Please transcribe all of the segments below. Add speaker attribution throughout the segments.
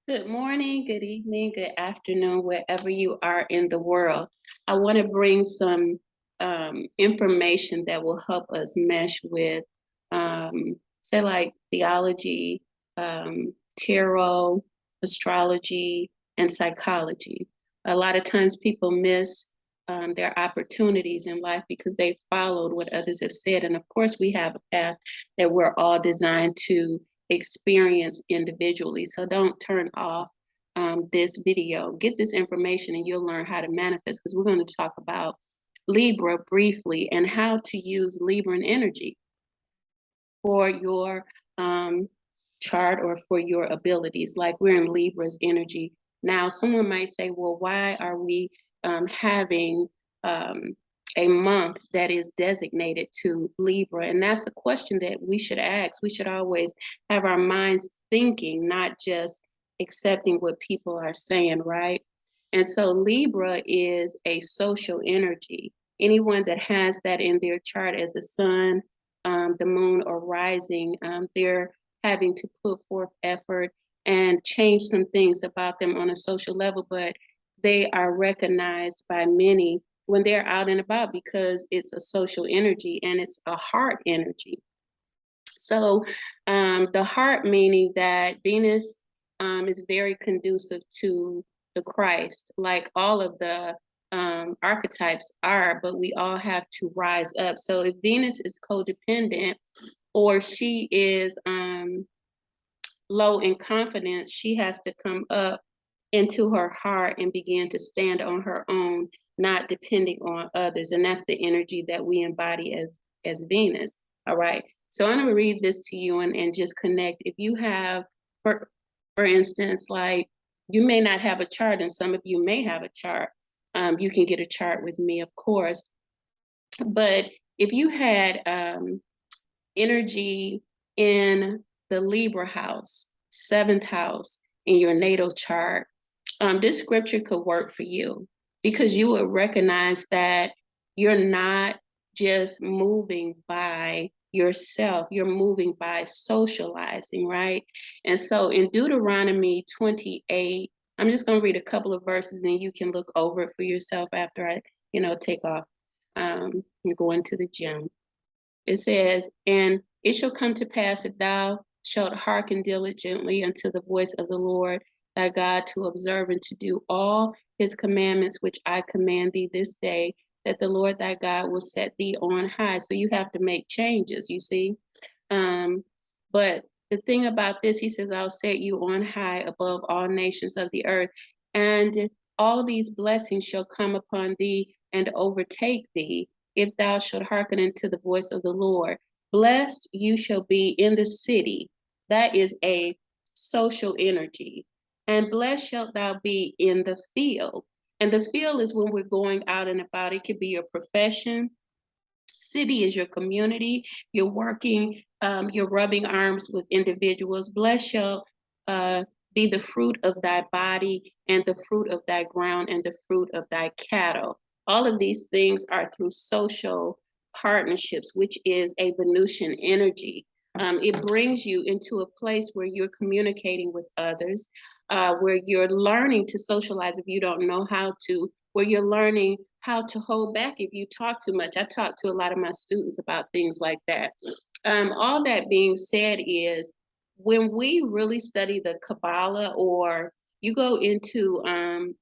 Speaker 1: Good morning, good evening, good afternoon, wherever you are in the world. I want to bring some information that will help us mesh with, say, like theology, tarot, astrology, and psychology. A lot of times people miss their opportunities in life because they followed what others have said. And of course, we have a path that we're all designed to experience individually. So don't turn off this video. Get this information and you'll learn how to manifest, because we're going to talk about Libra briefly and how to use Libran energy for your chart or for your abilities. Like we're in Libra's energy. Now, someone might say, well, why are we having a month that is designated to Libra? And that's a question that we should ask. We should always have our minds thinking, not just accepting what people are saying, right? And so Libra is a social energy. Anyone that has that in their chart as a sun, the moon, or rising, they're having to put forth effort and change some things about them on a social level, but they are recognized by many when they're out and about because it's a social energy and it's a heart energy. So the heart, meaning that Venus is very conducive to the Christ, like all of the archetypes are, but we all have to rise up. So if Venus is codependent or she is low in confidence, she has to come up into her heart and begin to stand on her own, not depending on others. And that's the energy that we embody as Venus. All right. So I'm going to read this to you and just connect. If you have, for instance, like you may not have a chart and some of you may have a chart. You can get a chart with me, of course. But if you had energy in the Libra house, seventh house in your natal chart, this scripture could work for you because you would recognize that you're not just moving by yourself, you're moving by socializing, right? And so in Deuteronomy 28, I'm just going to read a couple of verses and you can look over it for yourself after I, take off and go into the gym. It says, and it shall come to pass if thou shalt hearken diligently unto the voice of the Lord thy God to observe and to do all his commandments which I command thee this day, that the Lord thy God will set thee on high. So you have to make changes, you see. But the thing about this, he says, I'll set you on high above all nations of the earth, and all these blessings shall come upon thee and overtake thee if thou shalt hearken unto the voice of the Lord. Blessed you shall be in the city. That is a social energy. And blessed shalt thou be in the field. And the field is when we're going out and about. It could be your profession. City is your community. You're working, you're rubbing arms with individuals. Blessed shall be the fruit of thy body and the fruit of thy ground and the fruit of thy cattle. All of these things are through social partnerships, which is a Venusian energy. It brings you into a place where you're communicating with others, where you're learning to socialize if you don't know how to, where you're learning how to hold back if you talk too much. I talk to a lot of my students about things like that. All that being said is, when we really study the Kabbalah, or you go into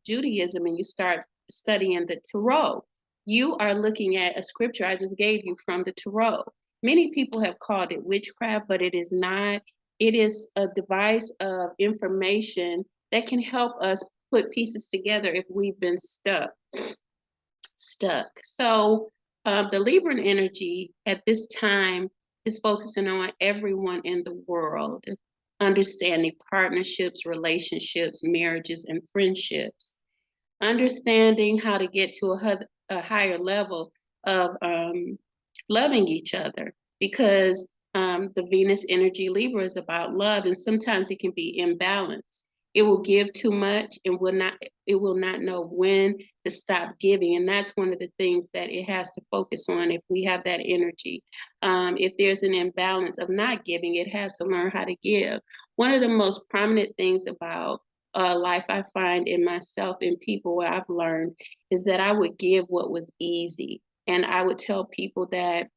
Speaker 1: Judaism and you start studying the Torah, you are looking at a scripture I just gave you from the Torah. Many people have called it witchcraft, but it is not. It is a device of information that can help us put pieces together if we've been stuck. So the Libran energy at this time is focusing on everyone in the world, understanding partnerships, relationships, marriages, and friendships, understanding how to get to a higher level of loving each other, because the Venus energy Libra is about love, and sometimes it can be imbalanced. It will give too much and it will not know when to stop giving. And that's one of the things that it has to focus on if we have that energy. If there's an imbalance of not giving, it has to learn how to give. One of the most prominent things about life I find in myself and people where I've learned is that I would give what was easy. And I would tell people that,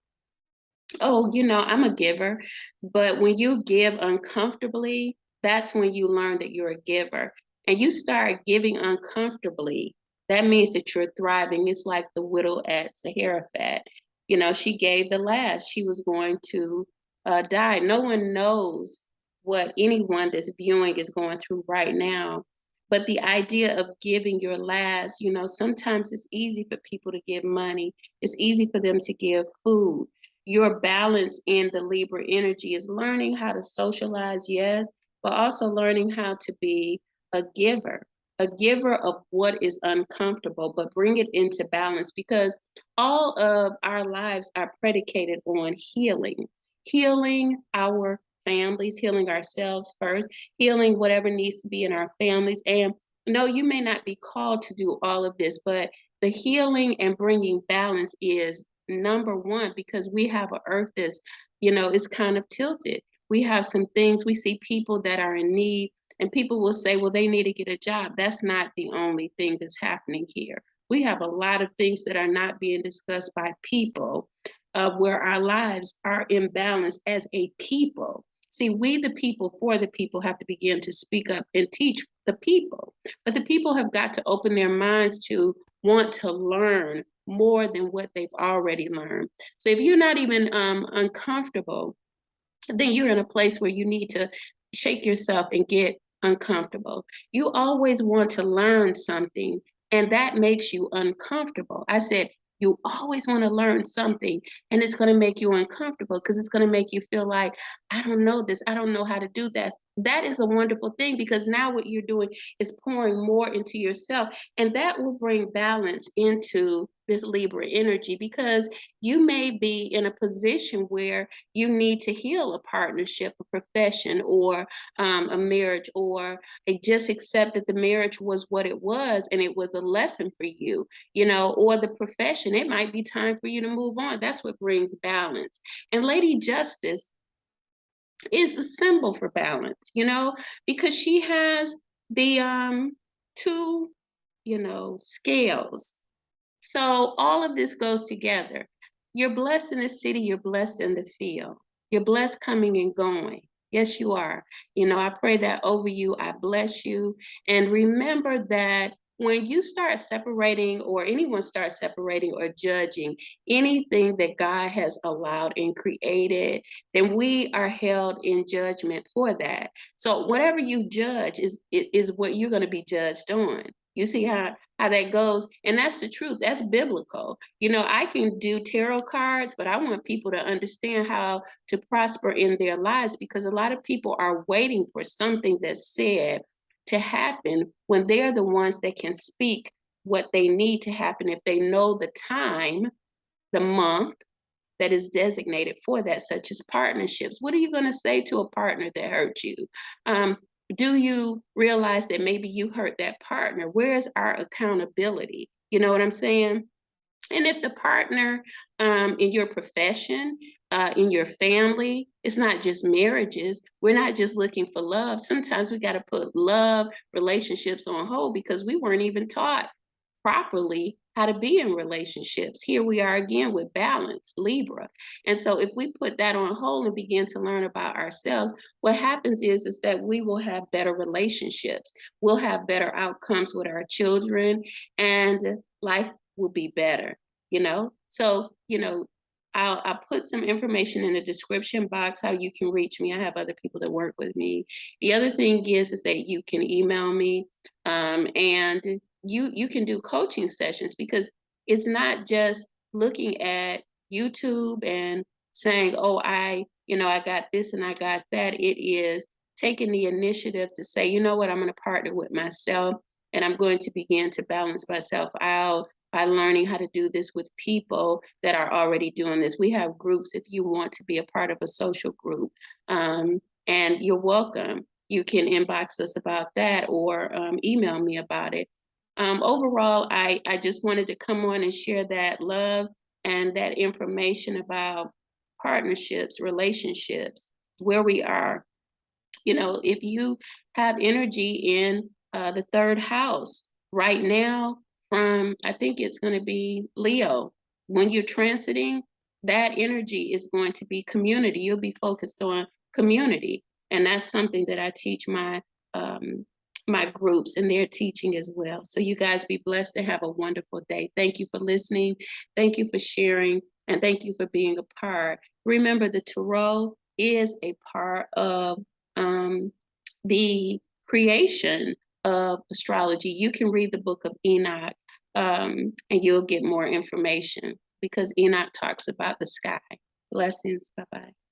Speaker 1: oh, I'm a giver. But when you give uncomfortably, that's when you learn that you're a giver. And you start giving uncomfortably, that means that you're thriving. It's like the widow at Sahara. She gave the last. She was going to die. No one knows what anyone that's viewing is going through right now. But the idea of giving your last, sometimes it's easy for people to give money. It's easy for them to give food. Your balance in the Libra energy is learning how to socialize, yes, but also learning how to be a giver of what is uncomfortable, but bring it into balance, because all of our lives are predicated on healing our families, healing ourselves first, healing whatever needs to be in our families. And no, you may not be called to do all of this, but the healing and bringing balance is number one, because we have an earth that's, is kind of tilted. We have some things, we see people that are in need, and people will say, well, they need to get a job. That's not the only thing that's happening here. We have a lot of things that are not being discussed by people, where our lives are imbalanced as a people. See, we, the people, for the people, have to begin to speak up and teach the people. But the people have got to open their minds to want to learn more than what they've already learned. So if you're not even uncomfortable, then you're in a place where you need to shake yourself and get uncomfortable. You always want to learn something, and that makes you uncomfortable. I said, you always want to learn something, and it's going to make you uncomfortable because it's going to make you feel like, I don't know this, I don't know how to do that. That is a wonderful thing, because now what you're doing is pouring more into yourself, and that will bring balance into this Libra energy, because you may be in a position where you need to heal a partnership, a profession, or a marriage, or just accept that the marriage was what it was and it was a lesson for you, or the profession. It might be time for you to move on. That's what brings balance. And Lady Justice is the symbol for balance, because she has the two, scales. So all of this goes together. You're blessed in the city, you're blessed in the field. You're blessed coming and going. Yes, you are. I pray that over you. I bless you. And remember that when you start separating, or anyone starts separating or judging anything that God has allowed and created, then we are held in judgment for that. So whatever you judge is what you're going to be judged on. You see how that goes. And that's the truth. That's biblical. I can do tarot cards, but I want people to understand how to prosper in their lives, because a lot of people are waiting for something that's said to happen when they're the ones that can speak what they need to happen if they know the time, the month that is designated for that, such as partnerships. What are you going to say to a partner that hurt you? Do you realize that maybe you hurt that partner? Where's our accountability? You know what I'm saying? And if the partner in your profession, in your family, it's not just marriages. We're not just looking for love. Sometimes we got to put love relationships on hold because we weren't even taught properly how to be in relationships. Here we are again with balance, Libra. And so if we put that on hold and begin to learn about ourselves, what happens is that we will have better relationships. We'll have better outcomes with our children, and life will be better, So, I'll put some information in the description box how you can reach me. I have other people that work with me. The other thing is that you can email me, and you can do coaching sessions, because it's not just looking at YouTube and saying, oh, I got this and I got that. It is taking the initiative to say, you know what, I'm going to partner with myself, and I'm going to begin to balance myself out by learning how to do this with people that are already doing this. We have groups if you want to be a part of a social group, and you're welcome. you can inbox us about that or email me about it. Overall, I just wanted to come on and share that love and that information about partnerships, relationships, where we are. You know, if you have energy in the third house right now, from I think it's going to be Leo, when you're transiting, that energy is going to be community. You'll be focused on community, and that's something that I teach um, my groups, and they're teaching as well. So you guys be blessed and have a wonderful day. Thank you for listening. Thank you for sharing, and thank you for being a part. Remember, the tarot is a part of um, the creation of astrology. You can read the book of Enoch, and you'll get more information because Enoch talks about the sky. Blessings. Bye bye.